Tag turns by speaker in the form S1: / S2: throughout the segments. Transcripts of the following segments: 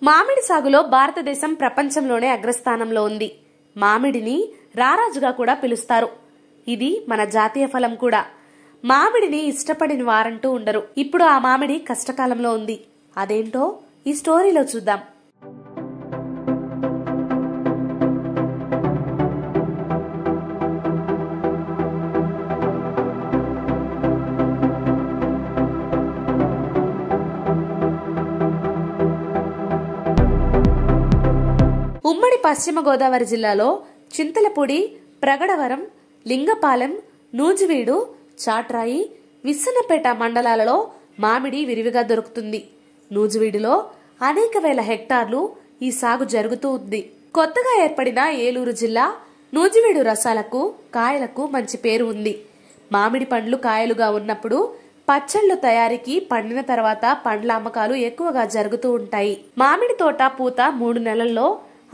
S1: మామిడి సాగులో భారతదేశం ప్రపంచంలోనే అగ్రస్థానంలో ఉంది. మామిడిని రారాజుగా కూడా పిలుస్తారు. ఇది మన జాతీయ ఫలం కూడా. మామిడిని ఇష్టపడిన వారంటూ ఉండరు. ఇప్పుడు ఆ మామిడి కష్టకాలంలో ఉంది. అదేంటో ఈ స్టోరీలో చూద్దాం. ఉమ్మడి పశ్చిమ గోదావరి జిల్లాలో చింతలపూడి, ప్రగడవరం, లింగపాలెం, నూజివీడు, చాట్రాయి, విస్సన్నపేట మండలాలలో మామిడి విరివిగా దొరుకుతుంది. నూజివీడులో అనేక వేల హెక్టార్లు ఈ సాగు జరుగుతూ ఉంది. కొత్తగా ఏర్పడిన ఏలూరు జిల్లా నూజివీడు రసాలకు, కాయలకు మంచి పేరు ఉంది. మామిడి పండ్లు కాయలుగా ఉన్నప్పుడు పచ్చళ్లు తయారీకి, పండిన తర్వాత పండ్ల అమ్మకాలు ఎక్కువగా జరుగుతూ ఉంటాయి. మామిడి తోట పూత 3 నెలల్లో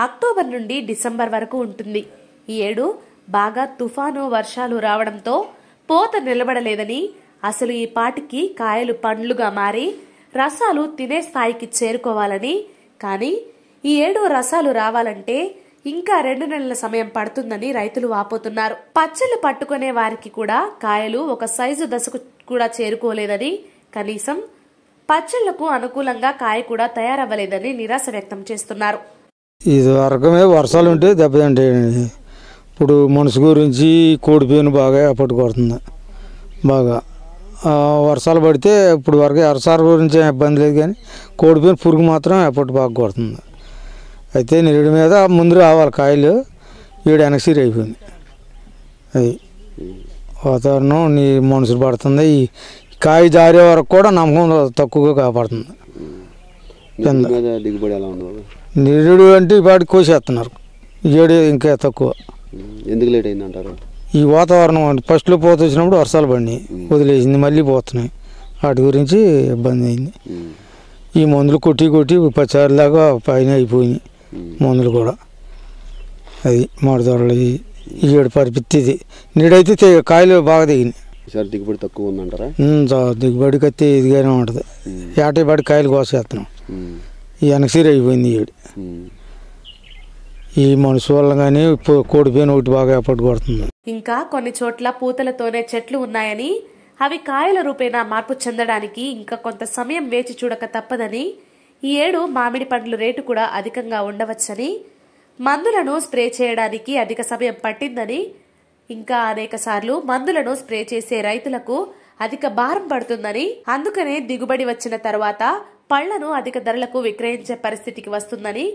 S1: అక్టోబర్ నుండి డిసెంబర్ వరకు ఉంటుంది. ఈ ఏడు బాగా తుఫాను, వర్షాలు రావడంతో పూత నిలబడలేదని, అసలు ఈ పాటికి కాయలు పండ్లుగా మారి రసాలు తినే స్థాయికి చేరుకోవాలని, కానీ ఈ ఏడు రసాలు రావాలంటే ఇంకా 2 నెలల సమయం పడుతుందని రైతులు వాపోతున్నారు. పచ్చళ్ళు పట్టుకునే వారికి కూడా కాయలు ఒక సైజు దశకు కూడా చేరుకోలేదని, కనీసం పచ్చళ్లకు అనుకూలంగా కాయ కూడా తయారవ్వలేదని నిరాశ వ్యక్తం చేస్తున్నారు.
S2: ఇది వరకమే వర్షాలు ఉంటే దెబ్బతింటాయండి. ఇప్పుడు మనిషి గురించి కోడిపోయిన బాగా ఎప్పటి కొడుతుంది. బాగా వర్షాలు పడితే ఇప్పుడు వరకు వర్షాల గురించి ఇబ్బంది లేదు, కానీ కోడిపోయిన పురుగు మాత్రం ఎప్పటి బాగా కొడుతుంది. అయితే నిరుడి మీద ముందు రావాలి కాయలు, ఏడు వెనక్సీరి అయిపోయింది. అది వాతావరణం నీ మనుషులు పడుతుంది. ఈ కాయ జారే వరకు కూడా నమ్మకం తక్కువగా కాపాడుతుంది.
S3: దిగుబడి ఎలా ఉండదు?
S2: నిరుడు అంటే వాటికి కోసేస్తున్నారు. ఏడు ఇంకా తక్కువ.
S3: ఎందుకు లేట్ అయింది అంటారు?
S2: ఈ వాతావరణం అంటే ఫస్ట్లో పోత వచ్చినప్పుడు వర్షాలు పడినాయి, వదిలేసింది, మళ్ళీ పోతున్నాయి. వాటి గురించి ఇబ్బంది అయింది. ఈ మందులు కొట్టి 10 దాకా పైన అయిపోయినాయి మందులు కూడా. అది మామిడి తోటలు ఈ ఏడు పరిస్థితి. నీడైతే కాయలు బాగా దిగినాయి.
S3: దిగుబడి తక్కువ ఉందంటారా?
S2: దిగుబడికి అయితే ఇదిగానే ఉంటుంది. ఏటైపాటి కాయలు కోసేస్తున్నాం. ఈ వెనక్సీరి అయిపోయింది ఏడు. ఈ మనుషు వల్ల కానీ కోడిపోయిన ఒకటి బాగా ఎప్పటి కొడుతుంది.
S1: ఇంకా కొన్ని చోట్ల పూతలతోనే చెట్లు ఉన్నాయని, అవి కాయల రూపేణా మార్పు చెందడానికి ఇంకా కొంత సమయం వేచి చూడక తప్పదని, ఈ ఏడు మామిడి పండ్ల రేటు కూడా అధికంగా ఉండవచ్చని, మందులను స్ప్రే చేయడానికి అధిక సమయం పట్టిందని, ఇంకా అనేక సార్లు మందులను స్ప్రే చేసే రైతులకు అధిక భారం పడుతుందని, అందుకనే దిగుబడి వచ్చిన తర్వాత పళ్లను అధిక ధరలకు విక్రయించే పరిస్థితికి వస్తుందని,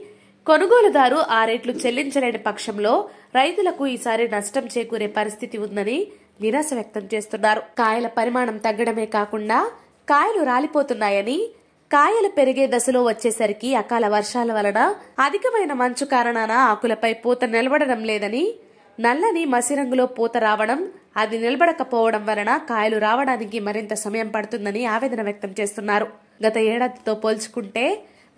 S1: కొనుగోలుదారు ఆ రేట్లు చెల్లించలేని పక్షంలో రైతులకు ఈసారి నష్టం చేకూరే పరిస్థితి ఉందని నిరాశ వ్యక్తం చేస్తున్నారు. కాయల పరిమాణం తగ్గడమే కాకుండా కాయలు రాలిపోతున్నాయని, కాయలు పెరిగే దశలో వచ్చేసరికి అకాల వర్షాల వలన అధికమైన మంచు కారణాన ఆకులపై పూత నిలబడడం లేదని, నల్లని మసిరంగులో పూత రావడం, అది నిలబడకపోవడం వలన కాయలు రావడానికి మరింత సమయం పడుతుందని ఆవేదన వ్యక్తం చేస్తున్నారు. గత ఏడాదితో పోల్చుకుంటే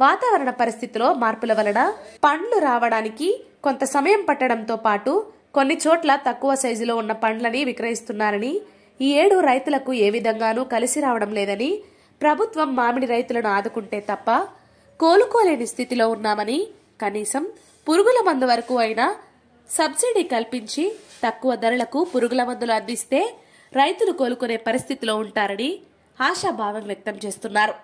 S1: వాతావరణ పరిస్థితిలో మార్పుల వలన పండ్లు రావడానికి కొంత సమయం పట్టడంతో పాటు కొన్ని చోట్ల తక్కువ సైజులో ఉన్న పండ్లని విక్రయిస్తున్నారని, ఈ ఏడు రైతులకు ఏ విధంగానూ కలిసి రావడం లేదని, ప్రభుత్వం మామిడి రైతులను ఆదుకుంటే తప్ప కోలుకోలేని స్థితిలో ఉన్నామని, కనీసం పురుగుల మందు వరకు అయినా సబ్సిడీ కల్పించి తక్కువ ధరలకు పురుగుల మందులు అందిస్తే రైతులు కోలుకునే పరిస్థితిలో ఉంటారని ఆశాభావం వ్యక్తం చేస్తున్నారు.